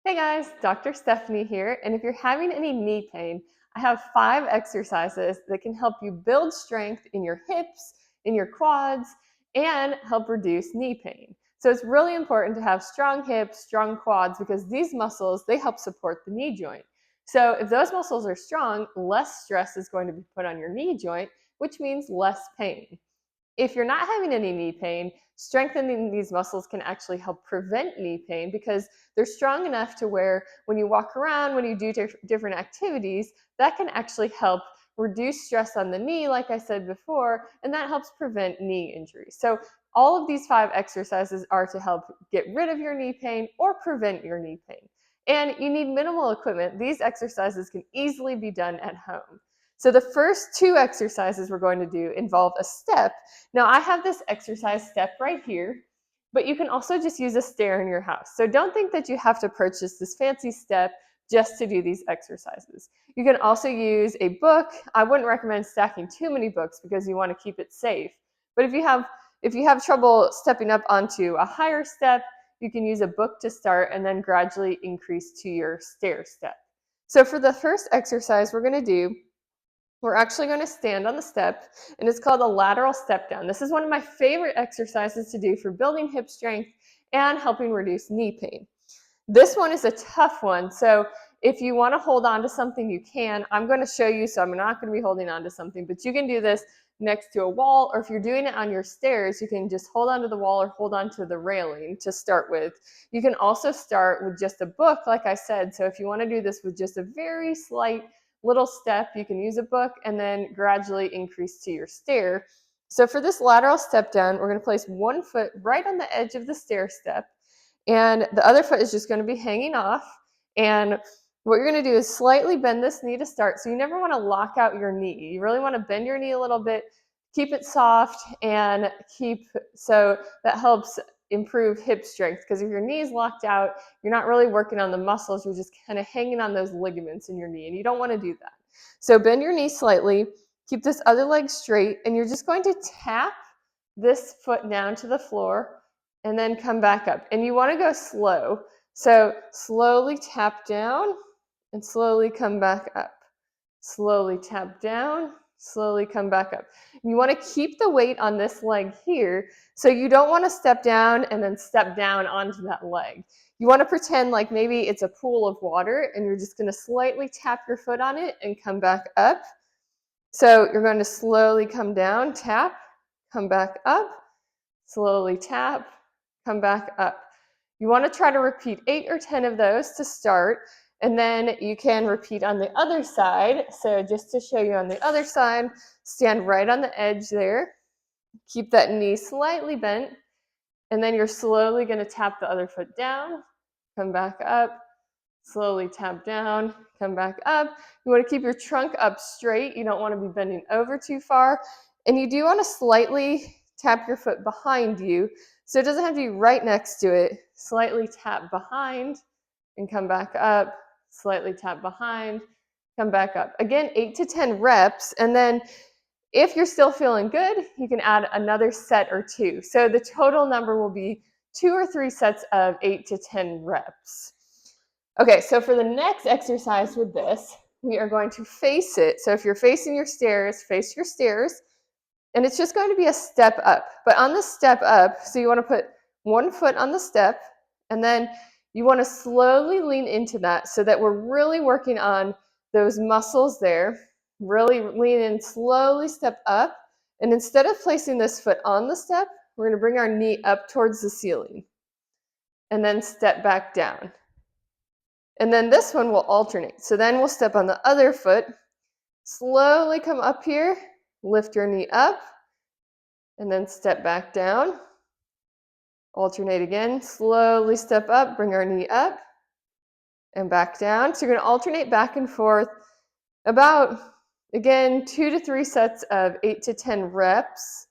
Hey guys, Dr. Stephanie here, and if you're having any knee pain, I have 5 exercises that can help you build strength in your hips, in your quads, and help reduce knee pain. So it's really important to have strong hips, strong quads, because these muscles, they help support the knee joint. So if those muscles are strong, less stress is going to be put on your knee joint, which means less pain. If you're not having any knee pain, strengthening these muscles can actually help prevent knee pain because they're strong enough to where when you walk around, when you do different activities, that can actually help reduce stress on the knee, like I said before, and that helps prevent knee injuries. So all of these 5 exercises are to help get rid of your knee pain or prevent your knee pain. And you need minimal equipment. These exercises can easily be done at home. So the first 2 exercises we're going to do involve a step. Now I have this exercise step right here, but you can also just use a stair in your house. So don't think that you have to purchase this fancy step just to do these exercises. You can also use a book. I wouldn't recommend stacking too many books because you want to keep it safe. But if you have trouble stepping up onto a higher step, you can use a book to start and then gradually increase to your stair step. So for the first exercise we're going to do, we're actually going to stand on the step, and it's called a lateral step down. This is one of my favorite exercises to do for building hip strength and helping reduce knee pain. This one is a tough one, so if you want to hold on to something, you can. I'm going to show you, so I'm not going to be holding on to something, but you can do this next to a wall, or if you're doing it on your stairs, you can just hold onto the wall or hold onto the railing to start with. You can also start with just a book, like I said, so if you want to do this with just a very slight little step, you can use a book and then gradually increase to your stair. So for this lateral step down, we're going to place one foot right on the edge of the stair step, and the other foot is just going to be hanging off. And what you're going to do is slightly bend this knee to start. So you never want to lock out your knee. You really want to bend your knee a little bit, keep it soft, and so that helps improve hip strength, because if your knee is locked out, you're not really working on the muscles, you're just kind of hanging on those ligaments in your knee, and you don't want to do that. So bend your knee slightly, keep this other leg straight, and you're just going to tap this foot down to the floor and then come back up. And you want to go slow. So slowly tap down and slowly come back up. Slowly tap down, slowly come back up. You want to keep the weight on this leg here, so you don't want to step down and then step down onto that leg. You want to pretend like maybe it's a pool of water and you're just going to slightly tap your foot on it and come back up. So you're going to slowly come down, tap, come back up, slowly tap, come back up. You want to try to repeat 8 or 10 of those to start, and then you can repeat on the other side. So just to show you on the other side, stand right on the edge there. Keep that knee slightly bent, and then you're slowly going to tap the other foot down, come back up, slowly tap down, come back up. You want to keep your trunk up straight. You don't want to be bending over too far. And you do want to slightly tap your foot behind you, so it doesn't have to be right next to it. Slightly tap behind and come back up, slightly tap behind, come back up. Again, 8 to 10 reps, and then if you're still feeling good, you can add another set or 2. So the total number will be 2 or 3 sets of 8 to 10 reps. Okay, so for the next exercise with this, we are going to face it. So if you're facing your stairs, face your stairs, and it's just going to be a step up. But on the step up, so you want to put one foot on the step, and then you want to slowly lean into that so that we're really working on those muscles there. Really lean in, slowly step up. And instead of placing this foot on the step, we're going to bring our knee up towards the ceiling and then step back down. And then this one will alternate. So then we'll step on the other foot, slowly come up here, lift your knee up, and then step back down. Alternate again, slowly step up, bring our knee up, and back down. So you're going to alternate back and forth about, again, 2 to 3 sets of 8 to 10 reps.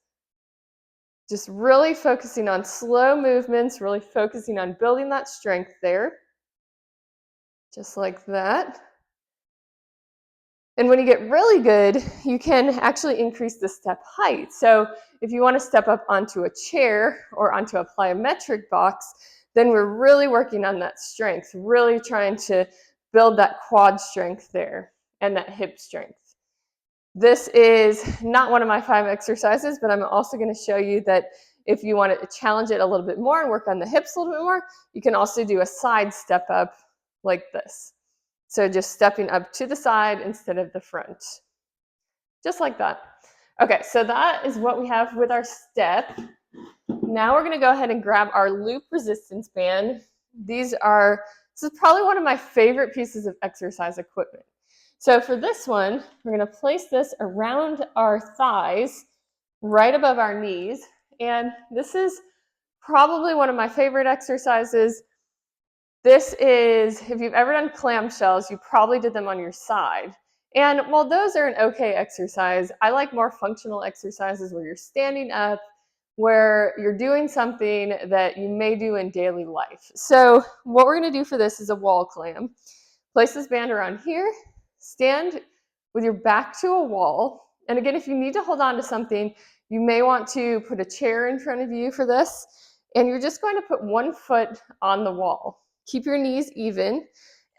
Just really focusing on slow movements, really focusing on building that strength there. Just like that. And when you get really good, you can actually increase the step height. So if you want to step up onto a chair or onto a plyometric box, then we're really working on that strength, really trying to build that quad strength there and that hip strength. This is not one of my 5 exercises, but I'm also going to show you that if you want to challenge it a little bit more and work on the hips a little bit more, you can also do a side step up like this. So just stepping up to the side instead of the front. Just like that. Okay, so that is what we have with our step. Now we're going to go ahead and grab our loop resistance band. This is probably one of my favorite pieces of exercise equipment. So for this one, we're going to place this around our thighs, right above our knees. And this is probably one of my favorite exercises. This is, if you've ever done clamshells, you probably did them on your side. And while those are an okay exercise, I like more functional exercises where you're standing up, where you're doing something that you may do in daily life. So what we're going to do for this is a wall clam. Place this band around here, stand with your back to a wall. And again, if you need to hold on to something, you may want to put a chair in front of you for this. And you're just going to put one foot on the wall. Keep your knees even.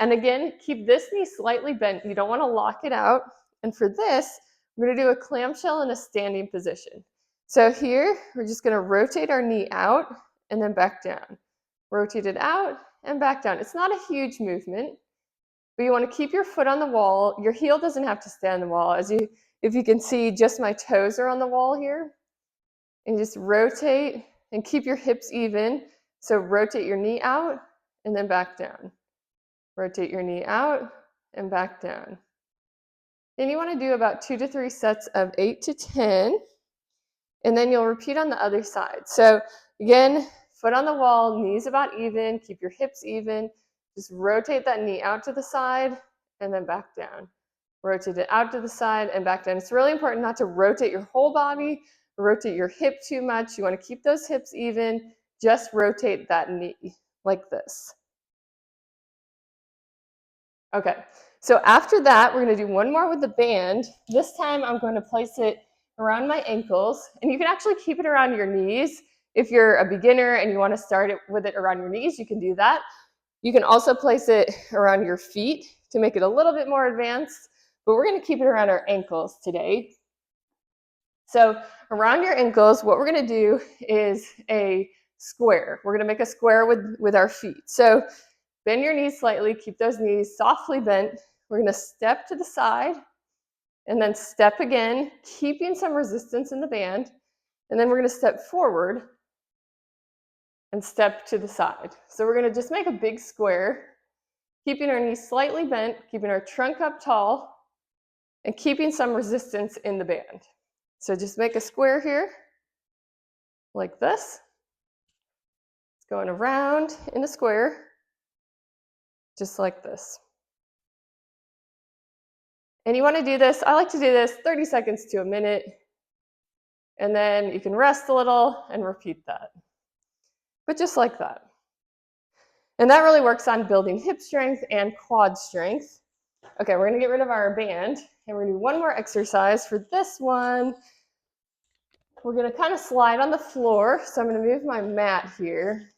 And again, keep this knee slightly bent. You don't want to lock it out. And for this, we're going to do a clamshell in a standing position. So here, we're just going to rotate our knee out and then back down. Rotate it out and back down. It's not a huge movement, but you want to keep your foot on the wall. Your heel doesn't have to stay on the wall. If you can see, just my toes are on the wall here. And just rotate and keep your hips even. So rotate your knee out and then back down. Rotate your knee out and back down. Then you want to do about 2 to 3 sets of 8 to 10. And then you'll repeat on the other side. So again, foot on the wall, knees about even, keep your hips even. Just rotate that knee out to the side and then back down. Rotate it out to the side and back down. It's really important not to rotate your whole body, rotate your hip too much. You want to keep those hips even. Just rotate that knee like this. Okay, so after that, we're going to do one more with the band. This time I'm going to place it around my ankles, and you can actually keep it around your knees. If you're a beginner and you want to start it with it around your knees, you can do that. You can also place it around your feet to make it a little bit more advanced, but we're going to keep it around our ankles today. So around your ankles, what we're going to do is a square. We're going to make a square with our feet. So bend your knees slightly, keep those knees softly bent. We're going to step to the side and then step again, keeping some resistance in the band. And then we're going to step forward and step to the side. So we're going to just make a big square, keeping our knees slightly bent, keeping our trunk up tall, and keeping some resistance in the band. So just make a square here, like this. It's going around in a square, just like this. And you want to do this, I like to do this 30 seconds to a minute, and then you can rest a little and repeat that. But just like that. And that really works on building hip strength and quad strength. Okay, we're going to get rid of our band, and we're going to do one more exercise. For this one, we're going to kind of slide on the floor. So I'm going to move my mat here.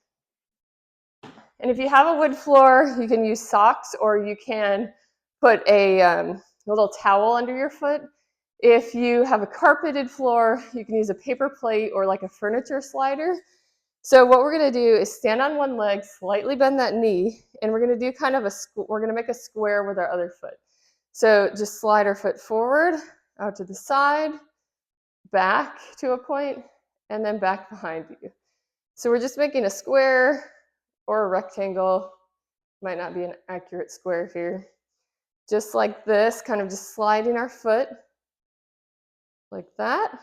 And if you have a wood floor, you can use socks, or you can put a little towel under your foot. If you have a carpeted floor, you can use a paper plate or like a furniture slider. So what we're going to do is stand on one leg, slightly bend that knee, and we're going to do kind of we're going to make a square with our other foot. So just slide our foot forward, out to the side, back to a point, and then back behind you. So we're just making a square or a rectangle. Might not be an accurate square here. Just like this, kind of just sliding our foot like that.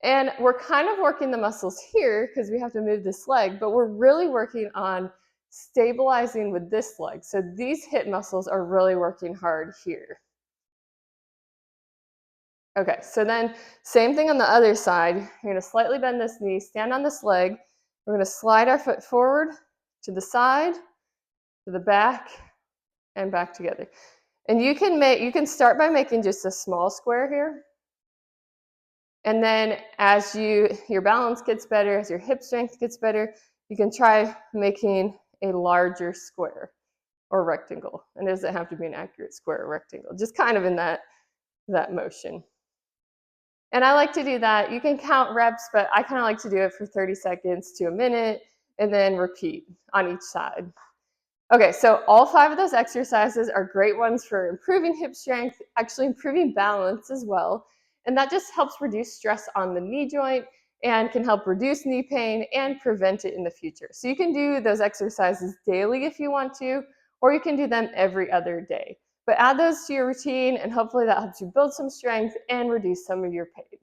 And we're kind of working the muscles here because we have to move this leg, but we're really working on stabilizing with this leg. So these hip muscles are really working hard here. Okay, so then same thing on the other side. You're going to slightly bend this knee, stand on this leg. We're going to slide our foot forward to the side, to the back, and back together. And you can start by making just a small square here. And then as your balance gets better, as your hip strength gets better, you can try making a larger square or rectangle. And it doesn't have to be an accurate square or rectangle, just kind of in that motion. And I like to do that. You can count reps, but I kind of like to do it for 30 seconds to a minute and then repeat on each side. Okay, so all 5 of those exercises are great ones for improving hip strength, actually improving balance as well. And that just helps reduce stress on the knee joint and can help reduce knee pain and prevent it in the future. So you can do those exercises daily if you want to, or you can do them every other day. But add those to your routine, and hopefully that helps you build some strength and reduce some of your pain.